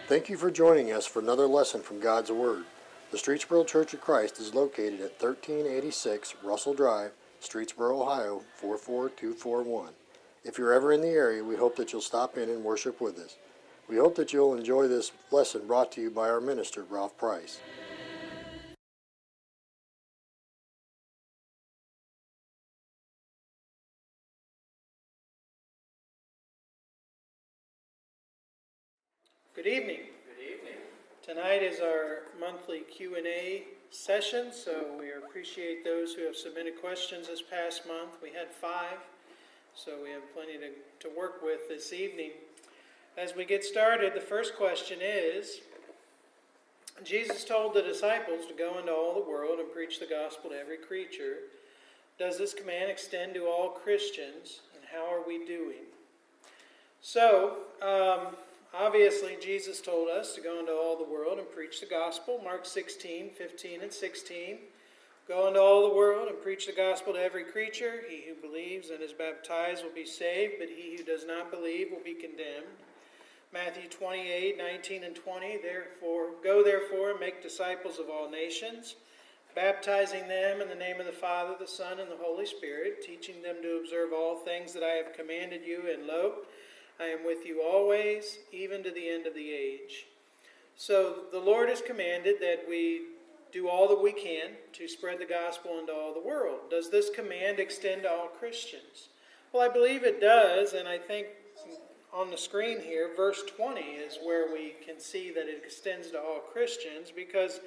Thank you for joining us for another lesson from God's Word. The Streetsboro Church of Christ is located at 1386 Russell Drive, Streetsboro, Ohio 44241. If you're ever in the area, we hope that you'll stop in and worship with us. We hope that you'll enjoy this lesson brought to you by our minister, Ralph Price. Good evening. Good evening. Tonight is our monthly Q&A session, so we appreciate those who have submitted questions this past month. We had 5, so we have plenty to work with this evening. As we get started, the first question is, Jesus told the disciples to go into all the world and preach the gospel to every creature. Does this command extend to all Christians, and how are we doing? So, obviously, Jesus told us to go into all the world and preach the gospel. Mark 16:15 and 16. Go into all the world and preach the gospel to every creature. He who believes and is baptized will be saved, but he who does not believe will be condemned. Matthew 28:19 and 20. Go therefore and make disciples of all nations, baptizing them in the name of the Father, the Son, and the Holy Spirit, teaching them to observe all things that I have commanded you, and lo, I am with you always, even to the end of the age. So the Lord has commanded that we do all that we can to spread the gospel into all the world. Does this command extend to all Christians? Well, I believe it does, and I think on the screen here, verse 20 is where we can see that it extends to all Christians, because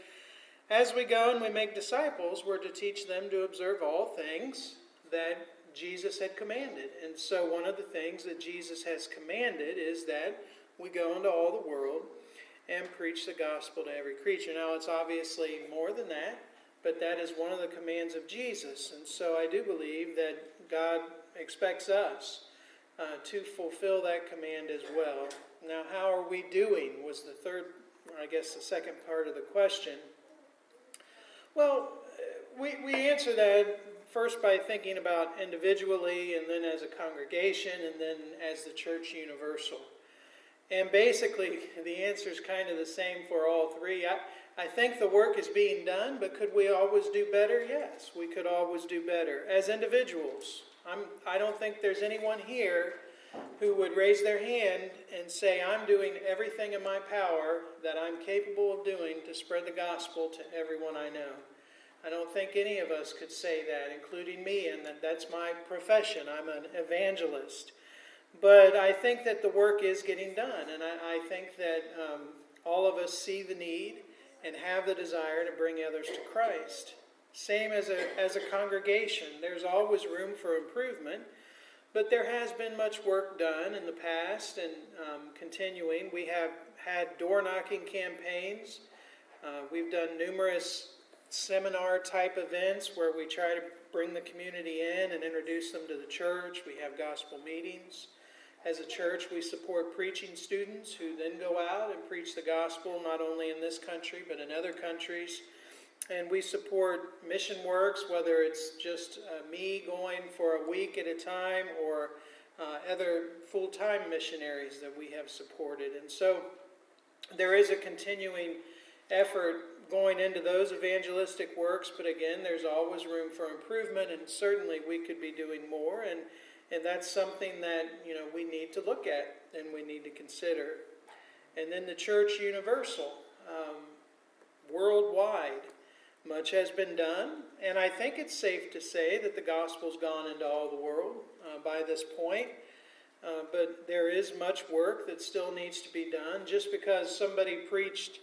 as we go and we make disciples, we're to teach them to observe all things that Jesus had commanded. And so one of the things that Jesus has commanded is that we go into all the world and preach the gospel to every creature. Now, it's obviously more than that, but that is one of the commands of Jesus. And so I do believe that God expects us to fulfill that command as well. Now, how are we doing was the second part of the question. Well, we answer that first by thinking about individually, and then as a congregation, and then as the church universal. And basically, the answer is kind of the same for all three. I think the work is being done, but could we always do better? Yes, we could always do better. As individuals, I don't think there's anyone here who would raise their hand and say, I'm doing everything in my power that I'm capable of doing to spread the gospel to everyone I know. I don't think any of us could say that, including me, and that's my profession. I'm an evangelist. But I think that the work is getting done, and I think that all of us see the need and have the desire to bring others to Christ. Same as a congregation. There's always room for improvement, but there has been much work done in the past and continuing. We have had door-knocking campaigns. We've done numerous seminar-type events where we try to bring the community in and introduce them to the church. We have gospel meetings. As a church, we support preaching students who then go out and preach the gospel, not only in this country, but in other countries. And we support mission works, whether it's just me going for a week at a time or other full-time missionaries that we have supported. And so there is a continuing effort going into those evangelistic works, but again, there's always room for improvement, and certainly we could be doing more, and that's something that we need to look at and we need to consider. And then the church universal, worldwide, much has been done, and I think it's safe to say that the gospel's gone into all the world by this point. But there is much work that still needs to be done. Just because somebody preached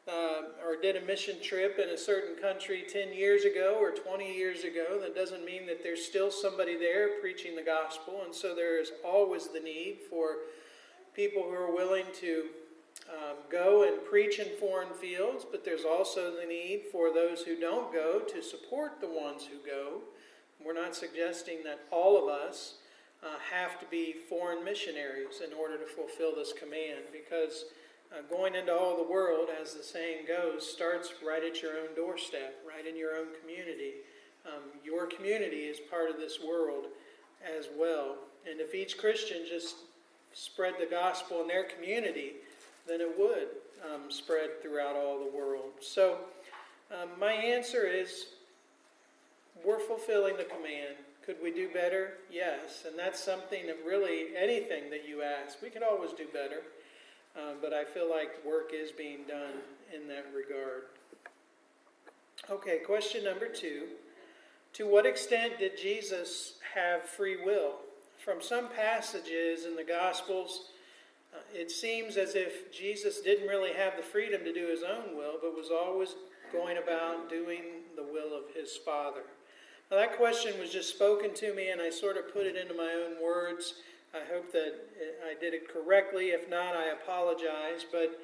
or did a mission trip in a certain country 10 years ago or 20 years ago, that doesn't mean that there's still somebody there preaching the gospel. And so there is always the need for people who are willing to go and preach in foreign fields, but there's also the need for those who don't go to support the ones who go. We're not suggesting that all of us have to be foreign missionaries in order to fulfill this command, because going into all the world, as the saying goes, starts right at your own doorstep, right in your own community. Your community is part of this world as well. And if each Christian just spread the gospel in their community, then it would spread throughout all the world. So my answer is we're fulfilling the command. Could we do better? Yes. And that's something that really, anything that you ask, we could always do better. But I feel like work is being done in that regard. Okay, question number 2. To what extent did Jesus have free will? From some passages in the Gospels, it seems as if Jesus didn't really have the freedom to do his own will, but was always going about doing the will of his Father. Now, that question was just spoken to me, and I sort of put it into my own words. I hope that I did it correctly. If not, I apologize. But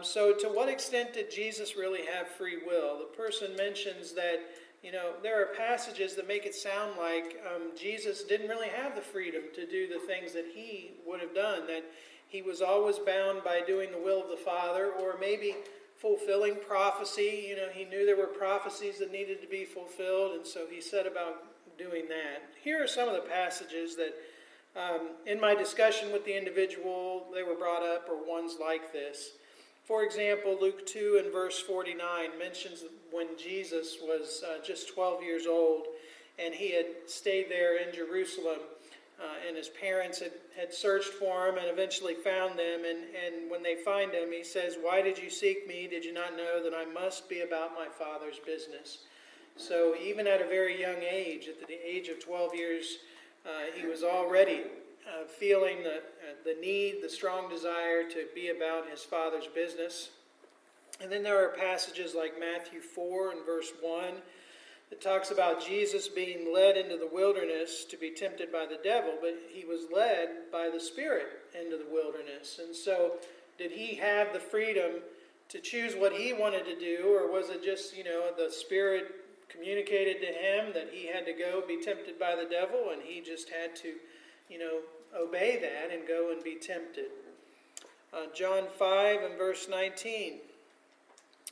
so to what extent did Jesus really have free will? The person mentions that, there are passages that make it sound like Jesus didn't really have the freedom to do the things that he would have done, that he was always bound by doing the will of the Father, or maybe fulfilling prophecy. He knew there were prophecies that needed to be fulfilled, and so he set about doing that. Here are some of the passages that, in my discussion with the individual, they were brought up, or ones like this. For example, Luke 2 and verse 49 mentions when Jesus was just 12 years old, and he had stayed there in Jerusalem, and his parents had searched for him and eventually found them. And when they find him, he says, "Why did you seek me? Did you not know that I must be about my Father's business?" So even at a very young age, at the age of 12 years, he was already feeling the need, the strong desire to be about his Father's business. And then there are passages like Matthew 4 and verse 1 that talks about Jesus being led into the wilderness to be tempted by the devil, but he was led by the Spirit into the wilderness. And so did he have the freedom to choose what he wanted to do, or was it just, the Spirit communicated to him that he had to go be tempted by the devil, and he just had to obey that and go and be tempted? John 5 and verse 19,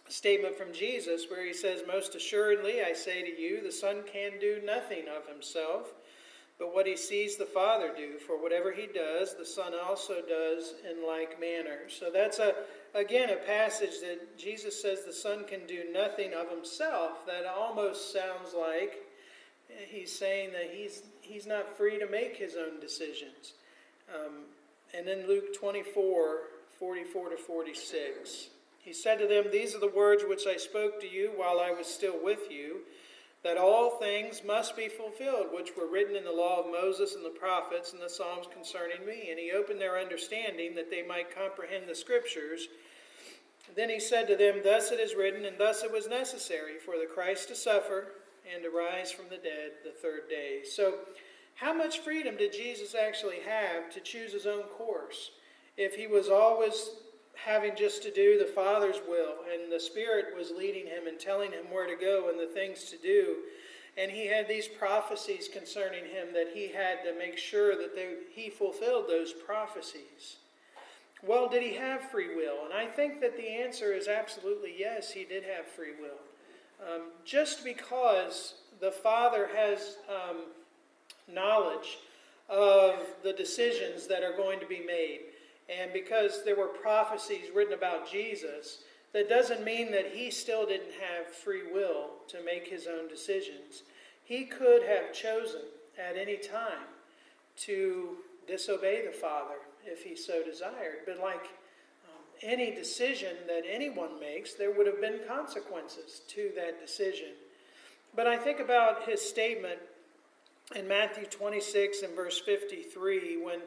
a statement from Jesus where he says, "Most assuredly, I say to you, the Son can do nothing of himself, but what he sees the Father do. For whatever he does, the Son also does in like manner." So that's, again, a passage that Jesus says the Son can do nothing of himself. That almost sounds like he's saying that he's not free to make his own decisions. And then Luke 24, 44 to 46. He said to them, "These are the words which I spoke to you while I was still with you, that all things must be fulfilled, which were written in the law of Moses and the prophets and the Psalms concerning me." And he opened their understanding that they might comprehend the Scriptures. Then he said to them, "Thus it is written, and thus it was necessary for the Christ to suffer and to rise from the dead the third day." So how much freedom did Jesus actually have to choose his own course? If he was always having just to do the Father's will, and the Spirit was leading him and telling him where to go and the things to do, and he had these prophecies concerning him that he had to make sure that he fulfilled those prophecies. Well, did he have free will? And I think that the answer is absolutely yes, he did have free will. Just because the Father has knowledge of the decisions that are going to be made, and because there were prophecies written about Jesus, that doesn't mean that he still didn't have free will to make his own decisions. He could have chosen at any time to disobey the Father if he so desired. But like any decision that anyone makes, there would have been consequences to that decision. But I think about his statement in Matthew 26 and verse 53 when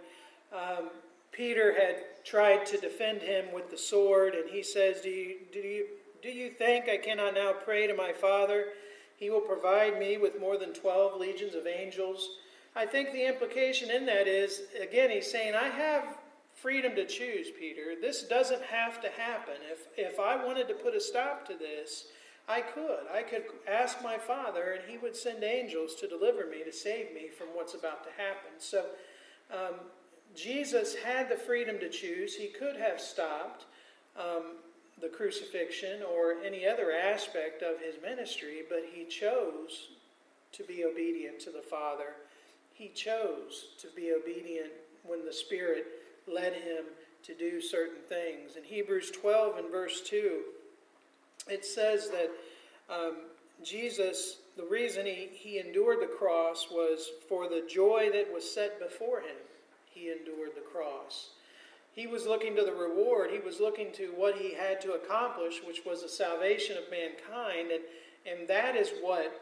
Peter had tried to defend him with the sword, and he says, do you think I cannot now pray to my Father? He will provide me with more than 12 legions of angels. I think the implication in that is, again, he's saying, I have freedom to choose, Peter. This doesn't have to happen. If I wanted to put a stop to this, I could. I could ask my Father, and he would send angels to deliver me, to save me from what's about to happen. So Jesus had the freedom to choose. He could have stopped the crucifixion or any other aspect of his ministry, but he chose to be obedient to the Father. He chose to be obedient when the Spirit led him to do certain things. In Hebrews 12 and verse 2, it says that Jesus, the reason he endured the cross was for the joy that was set before him. He endured the cross. He was looking to the reward. He was looking to what he had to accomplish, which was the salvation of mankind. And that is what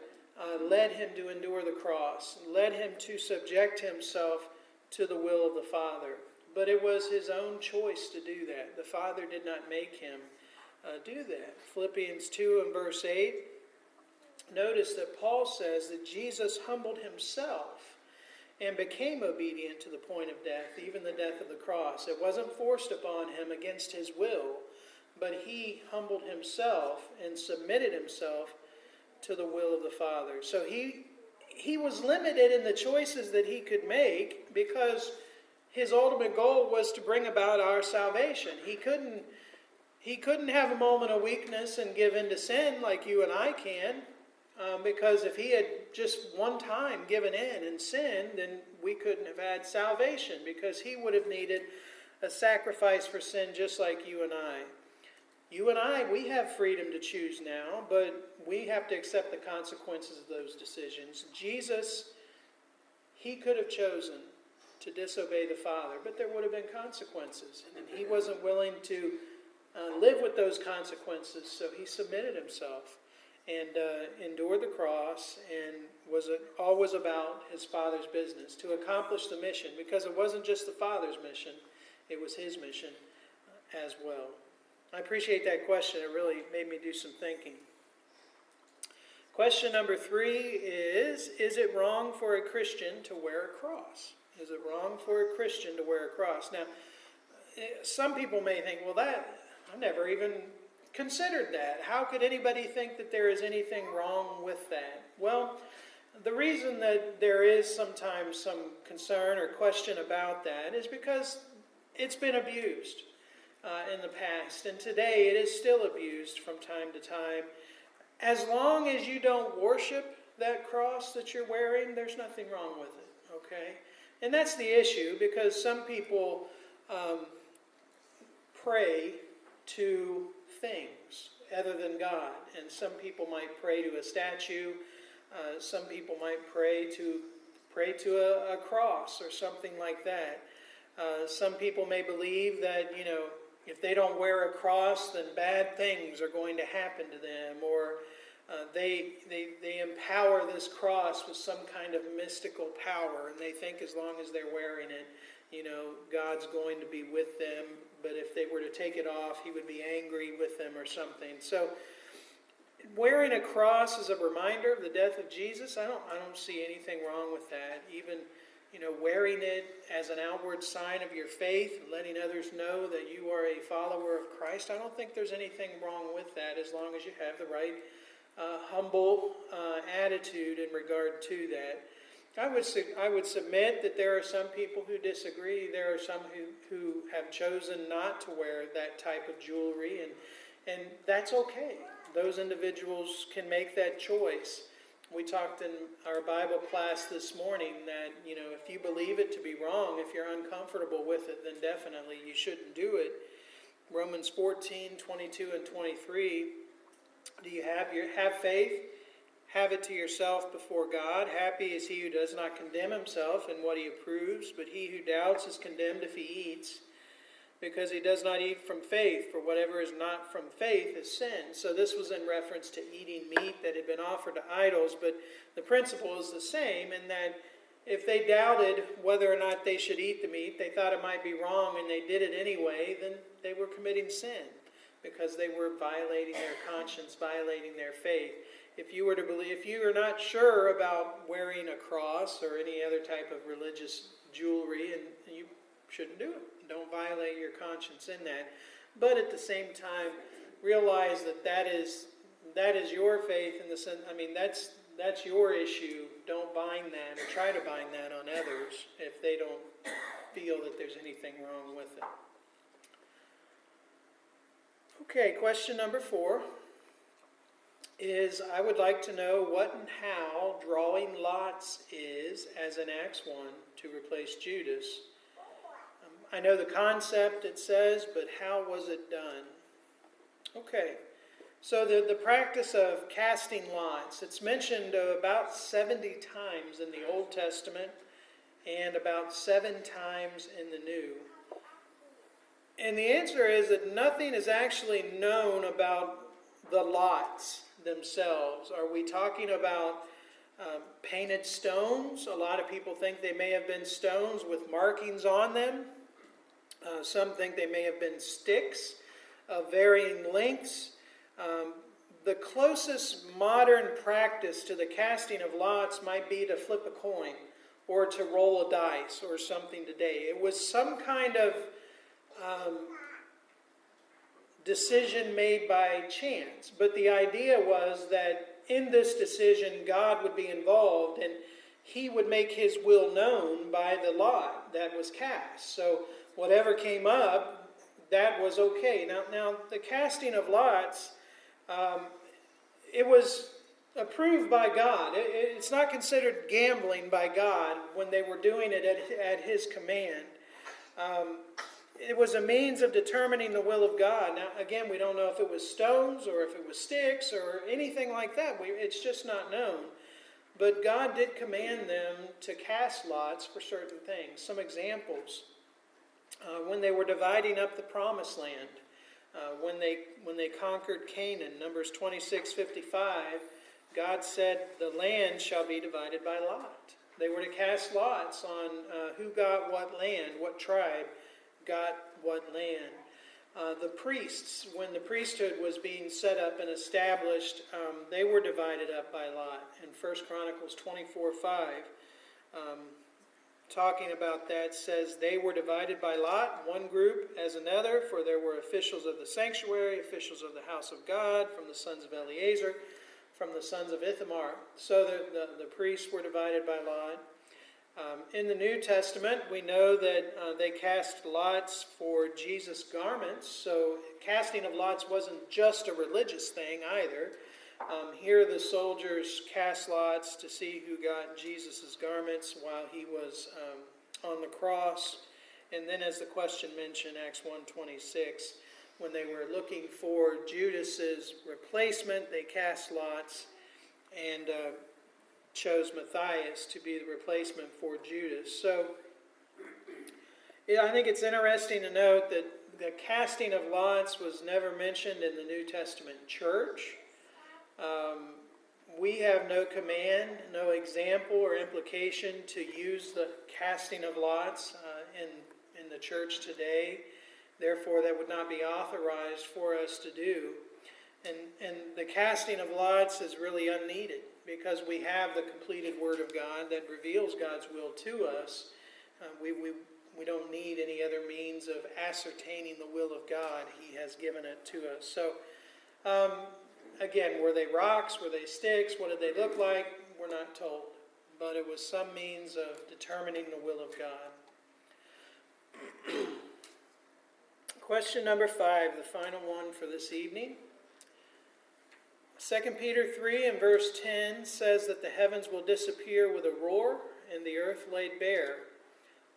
led him to endure the cross, led him to subject himself to the will of the Father. But it was his own choice to do that. The Father did not make him do that. Philippians 2 and verse 8, notice that Paul says that Jesus humbled himself and became obedient to the point of death, even the death of the cross. It wasn't forced upon him against his will, but he humbled himself and submitted himself to the will of the Father. So he was limited in the choices that he could make because his ultimate goal was to bring about our salvation. He couldn't have a moment of weakness and give in to sin like you and I can, because if he had just one time given in and sinned, then we couldn't have had salvation, because he would have needed a sacrifice for sin just like you and I. You and I, we have freedom to choose now, but we have to accept the consequences of those decisions. Jesus, he could have chosen to disobey the Father, but there would have been consequences, and he wasn't willing to live with those consequences, so he submitted himself and endured the cross and was always about his Father's business, to accomplish the mission, because it wasn't just the Father's mission, it was his mission as well. I appreciate that question. It really made me do some thinking. Question number 3 is it wrong for a Christian to wear a cross? Is it wrong for a Christian to wear a cross? Now, some people may think, well, I've never even considered that. How could anybody think that there is anything wrong with that? Well, the reason that there is sometimes some concern or question about that is because it's been abused in the past, and today it is still abused from time to time. As long as you don't worship that cross that you're wearing, there's nothing wrong with it, okay? And that's the issue, because some people pray to things other than God, and some people might pray to a statue. Some people might pray to a cross or something like that. Some people may believe that, if they don't wear a cross, then bad things are going to happen to them, or they empower this cross with some kind of mystical power, and they think as long as they're wearing it, God's going to be with them, but if they were to take it off, he would be angry with them or something. So wearing a cross is a reminder of the death of Jesus. I don't see anything wrong with that. Even wearing it as an outward sign of your faith, letting others know that you are a follower of Christ, I don't think there's anything wrong with that, as long as you have the right humble attitude in regard to that. I would submit that there are some people who disagree. There are some who have chosen not to wear that type of jewelry, and that's okay. Those individuals can make that choice. We talked in our Bible class this morning that, if you believe it to be wrong, if you're uncomfortable with it, then definitely you shouldn't do it. Romans 14, 22 and 23, do you have faith? Have it to yourself before God. Happy is he who does not condemn himself in what he approves, but he who doubts is condemned if he eats, because he does not eat from faith, for whatever is not from faith is sin. So this was in reference to eating meat that had been offered to idols, but the principle is the same, in that if they doubted whether or not they should eat the meat, they thought it might be wrong, and they did it anyway, then they were committing sin, because they were violating their conscience, violating their faith. If you are not sure about wearing a cross or any other type of religious jewelry, and you shouldn't do it. Don't violate your conscience in that. But at the same time, realize that is your faith in the sense. That's your issue. Don't bind that or try to bind that on others if they don't feel that there's anything wrong with it. Okay, question number 4 is, I would like to know what and how drawing lots is, as in Acts 1, to replace Judas. I know the concept, it says, but how was it done? Okay, so the practice of casting lots, it's mentioned about 70 times in the Old Testament and about 7 times in the New. And the answer is that nothing is actually known about the lots themselves. Are we talking about painted stones? A lot of people think they may have been stones with markings on them. Some think they may have been sticks of varying lengths. The closest modern practice to the casting of lots might be to flip a coin or to roll a dice or something today. It was some kind of decision made by chance. But the idea was that in this decision, God would be involved and he would make his will known by the lot that was cast. So whatever came up, that was okay. Now the casting of lots, it was approved by God. It's not considered gambling by God when they were doing it at his command. It was a means of determining the will of God. Now, again, we don't know if it was stones or if it was sticks or anything like that. It's just not known. But God did command them to cast lots for certain things. Some examples. When they were dividing up the promised land, when they conquered Canaan, Numbers 26:55, God said, "The land shall be divided by lot." They were to cast lots on who got what land, what tribe got what land. The priests, when the priesthood was being set up and established, they were divided up by lot. In 1 Chronicles 24:5, talking about that, says they were divided by lot, one group as another, for there were officials of the sanctuary, officials of the house of God, from the sons of Eleazar, from the sons of Ithamar. So the priests were divided by lot. In the New Testament, we know that they cast lots for Jesus' garments. So casting of lots wasn't just a religious thing either. Here the soldiers cast lots to see who got Jesus' garments while he was on the cross. And then, as the question mentioned, Acts 1:26, when they were looking for Judas's replacement, they cast lots and chose Matthias to be the replacement for Judas. So I think it's interesting to note that the casting of lots was never mentioned in the New Testament church. We have no command, no example or implication to use the casting of lots in the church today. Therefore, that would not be authorized for us to do. And the casting of lots is really unneeded because we have the completed Word of God that reveals God's will to us. We don't need any other means of ascertaining the will of God. He has given it to us. So, again, were they rocks? Were they sticks? What did they look like? We're not told. But it was some means of determining the will of God. Question number 5, the final one for this evening. 2 Peter 3 and verse 10 says that the heavens will disappear with a roar and the earth laid bare.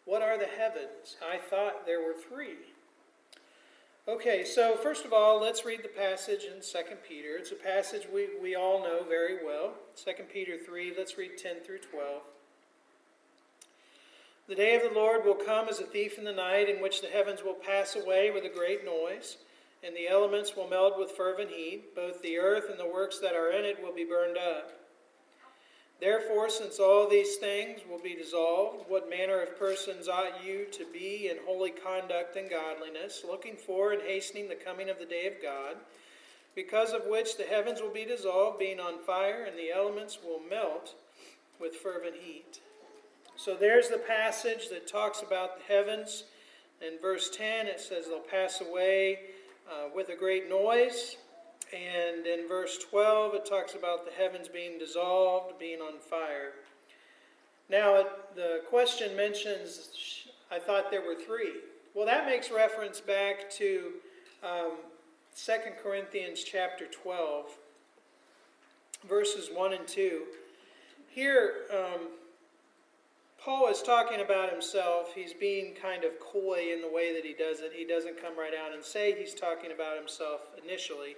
What are the heavens? I thought there were 3. Okay, so first of all, let's read the passage in 2 Peter. It's a passage we all know very well. 2 Peter 3, let's read 10 through 12. The day of the Lord will come as a thief in the night, in which the heavens will pass away with a great noise, and the elements will melt with fervent heat. Both the earth and the works that are in it will be burned up. Therefore, since all these things will be dissolved, what manner of persons ought you to be in holy conduct and godliness, looking for and hastening the coming of the day of God, because of which the heavens will be dissolved, being on fire, and the elements will melt with fervent heat. So there's the passage that talks about the heavens. In verse 10, it says they'll pass away with a great noise. And in verse 12, it talks about the heavens being dissolved, being on fire. Now, the question mentions, I thought there were 3. Well, that makes reference back to 2 Corinthians chapter 12, verses 1 and 2. Here, Paul is talking about himself. He's being kind of coy in the way that he does it. He doesn't come right out and say he's talking about himself initially.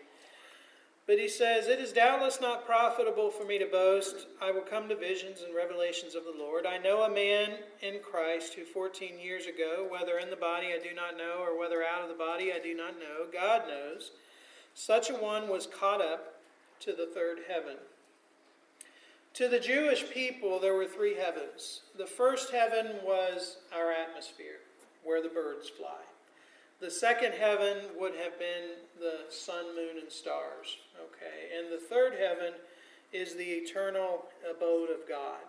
But he says, "It is doubtless not profitable for me to boast. I will come to visions and revelations of the Lord. I know a man in Christ who 14 years ago, whether in the body I do not know, or whether out of the body I do not know, God knows, such a one was caught up to the third heaven." To the Jewish people, there were three heavens. The first heaven was our atmosphere, where the birds fly. The second heaven would have been the sun, moon, and stars. Okay, and the third heaven is the eternal abode of God.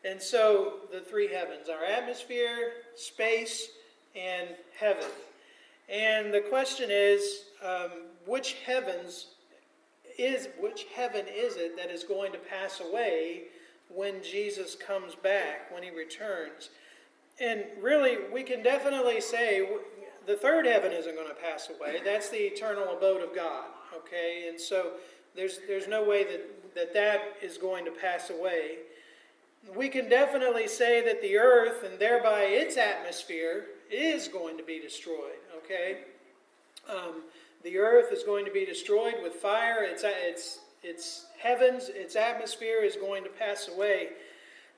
And so the three heavens, our atmosphere, space, and heaven. And the question is, which heaven is it that is going to pass away when Jesus comes back, when he returns? And really, we can definitely say the third heaven isn't going to pass away. That's the eternal abode of God. Okay, and so there's no way that is going to pass away. We can definitely say that the earth and thereby its atmosphere is going to be destroyed. Okay, the earth is going to be destroyed with fire. Its heavens, its atmosphere is going to pass away.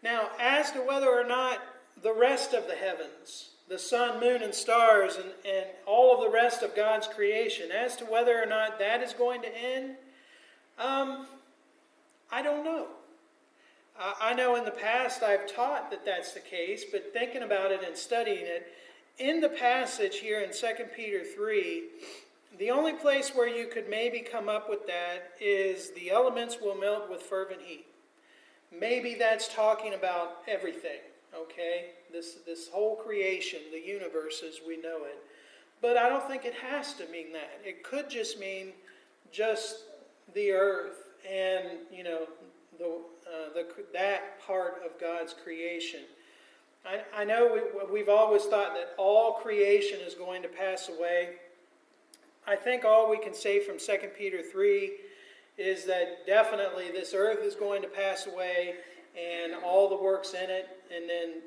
Now, as to whether or not the rest of the heavens, the sun, moon, and stars, and all of the rest of God's creation, as to whether or not that is going to end, I don't know. I know in the past I've taught that that's the case, but thinking about it and studying it, in the passage here in 2 Peter 3, the only place where you could maybe come up with that is the elements will melt with fervent heat. Maybe that's talking about everything. Okay, this whole creation, the universe as we know it. But I don't think it has to mean that. It could just mean just the earth and, that part of God's creation. I know we've always thought that all creation is going to pass away. I think all we can say from 2 Peter 3 is that definitely this earth is going to pass away, and all the works in it, and then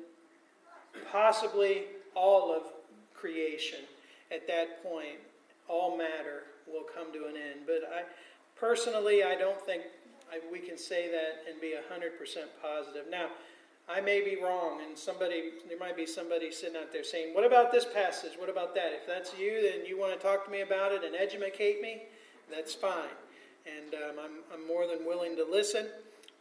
possibly all of creation at that point, all matter will come to an end. But I don't think we can say that and be 100% positive. Now, I may be wrong, and there might be somebody sitting out there saying, "What about this passage? What about that?" If that's you, then you want to talk to me about it and educate me, that's fine. And I'm more than willing to listen.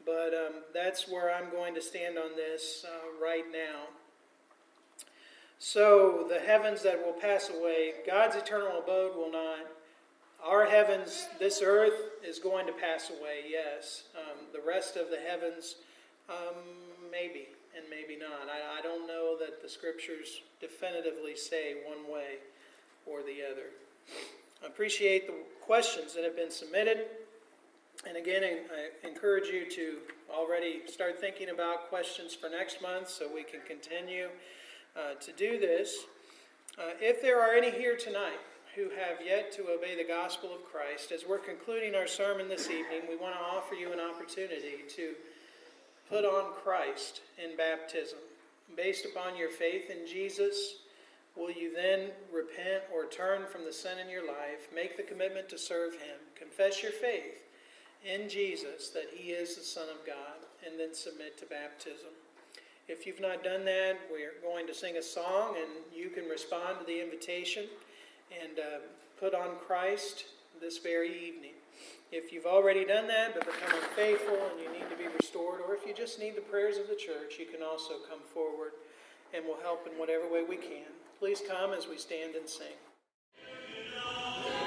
But that's where I'm going to stand on this right now. So the heavens that will pass away, God's eternal abode will not. Our heavens, this earth, is going to pass away, yes. The rest of the heavens, maybe, and maybe not. I don't know that the scriptures definitively say one way or the other. I appreciate the questions that have been submitted. And again, I encourage you to already start thinking about questions for next month so we can continue to do this. If there are any here tonight who have yet to obey the gospel of Christ, as we're concluding our sermon this evening, we want to offer you an opportunity to put on Christ in baptism. Based upon your faith in Jesus, will you then repent or turn from the sin in your life, make the commitment to serve Him, confess your faith in Jesus, that He is the Son of God, and then submit to baptism? If you've not done that, we're going to sing a song, and you can respond to the invitation and put on Christ this very evening. If you've already done that but become unfaithful and you need to be restored, or if you just need the prayers of the church, you can also come forward, and we'll help in whatever way we can. Please come as we stand and sing.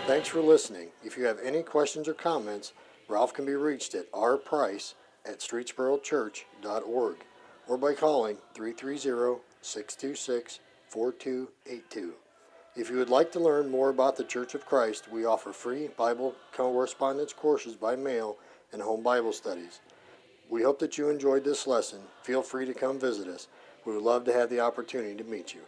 Thanks for listening. If you have any questions or comments, Ralph can be reached at rprice@streetsborochurch.org or by calling 330-626-4282. If you would like to learn more about the Church of Christ, we offer free Bible correspondence courses by mail and home Bible studies. We hope that you enjoyed this lesson. Feel free to come visit us. We would love to have the opportunity to meet you.